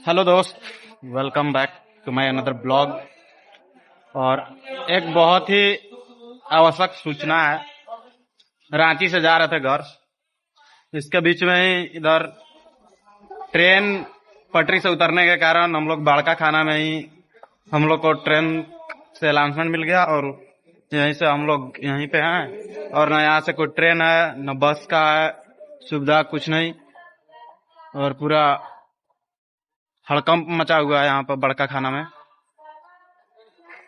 Hello दोस्त, welcome back to my another blog. और एक बहुत ही आवश्यक सूचना है। रांची से जा रहे थे घर, इसके बीच में ही इधर ट्रेन पटरी से उतरने के कारण हम लोग बाड़का खाना में ही हम लोग को ट्रेन से अनाउंसमेंट मिल गया और यहीं से हम लोग यहीं पे हैं। और न यहाँ से कोई ट्रेन है न बस का है, सुविधा कुछ नहीं और पूरा हड़कंप मचा हुआ है यहाँ पर बड़का खाना में।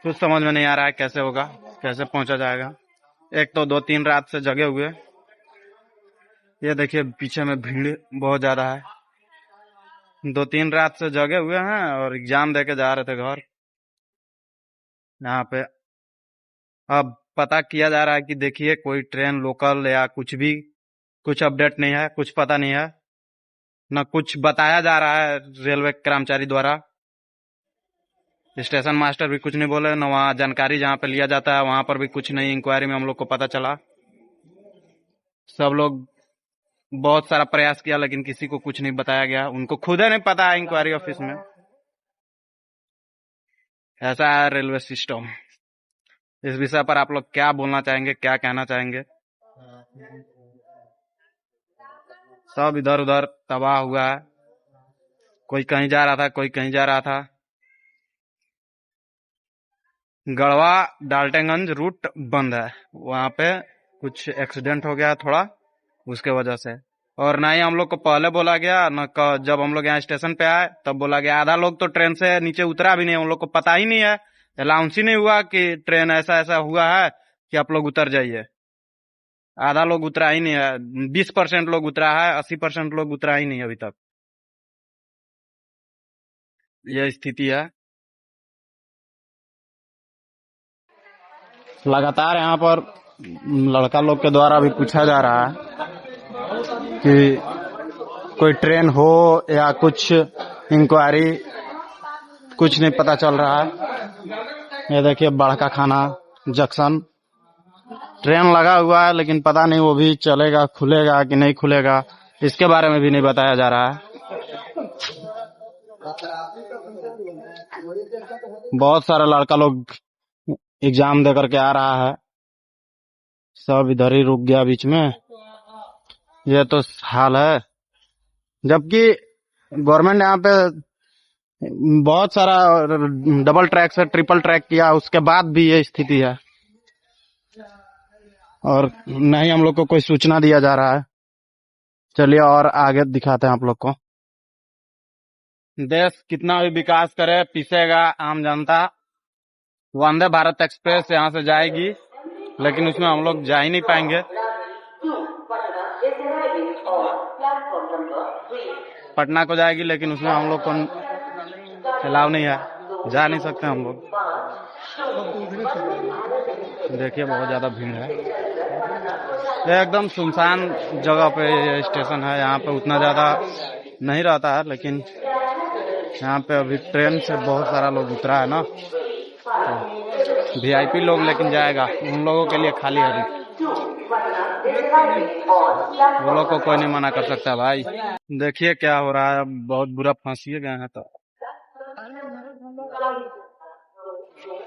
कुछ समझ में नहीं आ रहा है कैसे होगा, कैसे पहुंचा जाएगा। एक तो 2-3 रात से जगे हुए, ये देखिए पीछे में भीड़ बहुत ज्यादा है। 2-3 रात से जगे हुए हैं और एग्जाम देके जा रहे थे घर। यहाँ पे अब पता किया जा रहा है कि देखिए कोई ट्रेन लोकल या कुछ भी, कुछ अपडेट नहीं है, कुछ पता नहीं है, न कुछ बताया जा रहा है रेलवे कर्मचारी द्वारा। स्टेशन मास्टर भी कुछ नहीं बोले, न वहाँ जानकारी जहाँ पे लिया जाता है वहां पर भी कुछ नहीं। इंक्वायरी में हम लोग को पता चला, सब लोग बहुत सारा प्रयास किया लेकिन किसी को कुछ नहीं बताया गया। उनको खुद ही नहीं पता है इंक्वायरी ऑफिस में। ऐसा है रेलवे सिस्टम। इस विषय पर आप लोग क्या बोलना चाहेंगे, क्या कहना चाहेंगे? सब इधर उधर तबाह हुआ है, कोई कहीं जा रहा था, कोई कहीं जा रहा था। गढ़वा डाल्टनगंज रूट बंद है, वहां पे कुछ एक्सीडेंट हो गया थोड़ा, उसके वजह से। और ना ही हम लोग को पहले बोला गया, न जब हम लोग यहाँ स्टेशन पे आए तब बोला गया। आधा लोग तो ट्रेन से नीचे उतरा भी नहीं, हम लोग को पता ही नहीं है, अनाउंस ही नहीं हुआ कि ट्रेन ऐसा ऐसा हुआ है कि आप लोग उतर जाइए। आधा लोग उतरा ही नहीं है, 20% लोग उतरा है, 80% लोग उतरा ही नहीं अभी तक। यह स्थिति है। लगातार यहाँ पर लड़का लोग के द्वारा भी पूछा जा रहा है कि कोई ट्रेन हो या कुछ इंक्वायरी, कुछ नहीं पता चल रहा है। ये देखिए बड़का खाना जंक्शन, ट्रेन लगा हुआ है लेकिन पता नहीं वो भी चलेगा, खुलेगा कि नहीं खुलेगा, इसके बारे में भी नहीं बताया जा रहा है। बहुत सारा लड़का लोग एग्जाम दे करके आ रहा है, सब इधर ही रुक गया बीच में। ये तो हाल है, जबकि गवर्नमेंट यहाँ पे बहुत सारा डबल ट्रैक से ट्रिपल ट्रैक किया, उसके बाद भी ये स्थिति है। और नहीं हम लोग को कोई सूचना दिया जा रहा है। चलिए और आगे दिखाते हैं आप लोग को। देश कितना भी विकास करे, पीछेगा आम जनता। वंदे भारत एक्सप्रेस यहाँ से जाएगी लेकिन उसमें हम लोग जा ही नहीं पाएंगे। पटना को जाएगी लेकिन उसमें हम लोग को अलाउ नहीं है, जा नहीं सकते हम लोग। देखिए बहुत ज्यादा भीड़ है, ये एकदम सुनसान जगह पे ये स्टेशन है। यहाँ पे उतना ज्यादा नहीं रहता है लेकिन यहाँ पे अभी ट्रेन से बहुत सारा लोग उतरा है ना, तो वीआईपी लोग लेकिन जाएगा, उन लोगों के लिए खाली है। वो लोग को कोई नहीं मना कर सकता भाई। देखिए क्या हो रहा है, बहुत बुरा फंसिए गए हैं। तो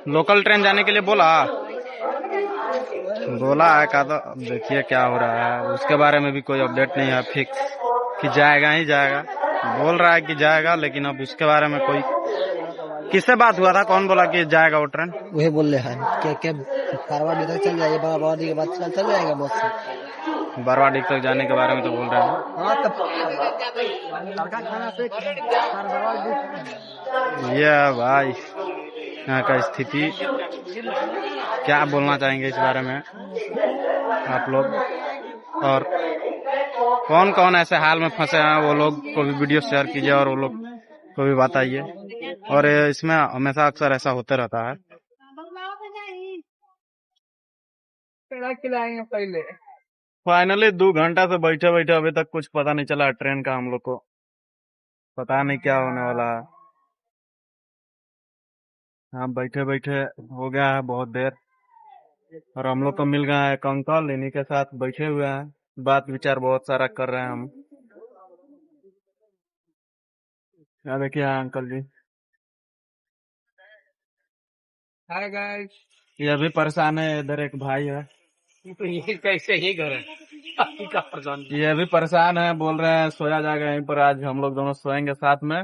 लोकल ट्रेन जाने के लिए बोला है का, तो अब देखिए क्या हो रहा है। उसके बारे में भी कोई अपडेट नहीं है फिक्स कि जाएगा ही जाएगा। बोल रहा है कि जाएगा लेकिन अब उसके बारे में कोई, किससे बात हुआ था, कौन बोला कि जाएगा वो ट्रेन? वही बोल रहे हैं क्या बारवाडी तक चल जाएगा, बारवाडी के बाद चल जाएगा बस से। बारवाडी तक जाने के बारे में तो बोल रहे हैं। हाँ तब ये भाई यहाँ का स्थिति, क्या बोलना चाहेंगे इस बारे में आप लोग? और कौन कौन ऐसे हाल में फंसे हैं वो लोग को भी वीडियो शेयर कीजिए और वो लोग को भी बताइए। और इसमें हमेशा अक्सर ऐसा होते रहता है। पहले फाइनली 2 घंटा से बैठे बैठे अभी तक कुछ पता नहीं चला ट्रेन का। हम लोग को पता नहीं क्या होने वाला है। हाँ बैठे बैठे हो गया है बहुत देर, और हम लोग को मिल गया है एक अंकल, इन्हीं के साथ बैठे हुए हैं, बात विचार बहुत सारा कर रहे हैं हम। यहाँ देखिए अंकल जी, हाय गाइस। ये भी परेशान है। इधर एक भाई है, तो ये कैसे ही घर है आपकी का परेशान। ये भी परेशान है, बोल रहे हैं सोया जाएगा यहीं पर। आज हम लोग दोनों सोएंगे साथ में,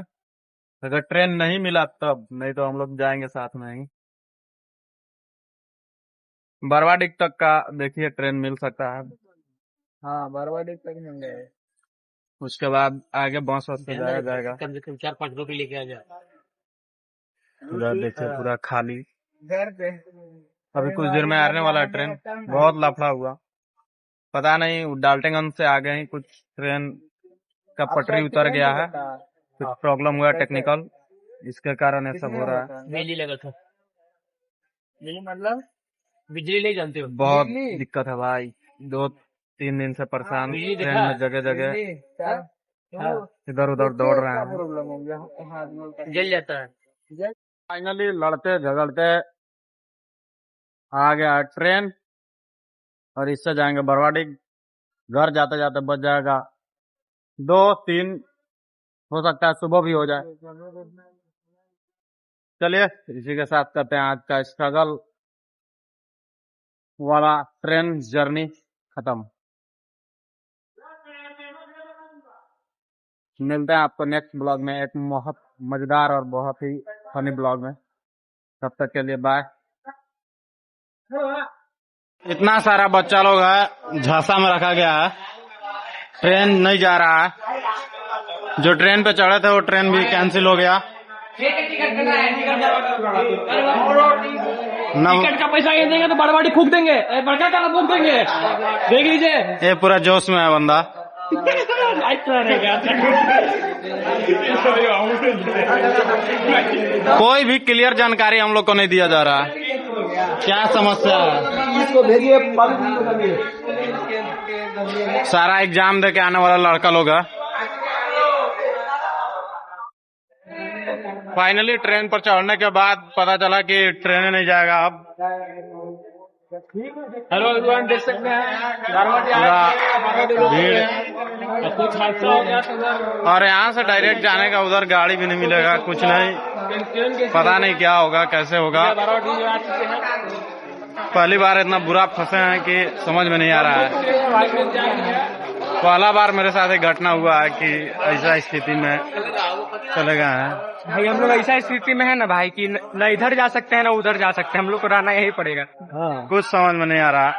अगर ट्रेन नहीं मिला तब, नहीं तो हम लोग जाएंगे साथ में ही। बरवाडीह तक का देखिए ट्रेन मिल सकता है, हाँ बरवाडी तक मिल गए। उसके बाद आगे बस से जाया जाएगा। कम से कम 4-5 रोटी लेके आ जा। उधर देखिए पूरा खाली, घर पे अभी कुछ देर में आने वाला है ट्रेन। बहुत लफड़ा हुआ, पता नहीं डाल्टनगंज से आगे ही कुछ ट्रेन का पटरी उतर गया है, कुछ प्रॉब्लम हुआ टेक्निकल, इसके कारण ये सब हो रहा है। बिजली लगा था। बिजली मतलब बिजली नहीं जानते हो? बहुत दिक्कत है भाई, 2-3 दिन से परेशान, बिजली ट्रेन देखा? में जगह जगह इधर उधर दौड़ रहे हैं। जल जाता है। फाइनली लड़ते झगड़ते आ गया ट्रेन, और इससे जाएंगे बरवाडीह। घर जाते जाते बच जाएगा 2-3, हो सकता है सुबह भी हो जाए। चलिए इसी के साथ करते हैं आज का स्ट्रगल वाला ट्रेन जर्नी खत्म। मिलते हैं आपको नेक्स्ट ब्लॉग में, एक बहुत मजेदार और बहुत ही फनी ब्लॉग में। तब तक के लिए बाय। इतना सारा बच्चा लोग है, झांसा में रखा गया है, ट्रेन नहीं जा रहा है। जो ट्रेन पे चढ़े थे वो ट्रेन भी कैंसिल हो गया। टिकट का पैसा ये देंगे तो बड़वाड़ी फूक देंगे, बड़का का फूक देंगे, देख लीजिए। ये पूरा जोश में है बंदा। कोई भी क्लियर जानकारी हम लोग को नहीं दिया जा रहा है, क्या समस्या है। इसको भेजिए। सारा एग्जाम दे के आने वाला लड़का लोग है। फाइनली ट्रेन पर चढ़ने के बाद पता चला कि ट्रेन नहीं जाएगा अब। हेलो एवरीवन, देख सकते हैं पूरा भीड़, कुछ हादसा हो गया था और यहाँ से डायरेक्ट जाने का उधर गाड़ी भी नहीं मिलेगा, कुछ नहीं, पता नहीं क्या होगा कैसे होगा। पहली बार इतना बुरा फंसे हैं कि समझ में नहीं आ रहा है। पहला बार मेरे साथ एक घटना हुआ है कि ऐसा स्थिति में चले गए हैं। भाई हम लोग ऐसा स्थिति में है ना भाई कि न इधर जा सकते हैं ना उधर जा सकते हैं, हम लोग को रहना यही पड़ेगा। कुछ समझ में नहीं आ रहा।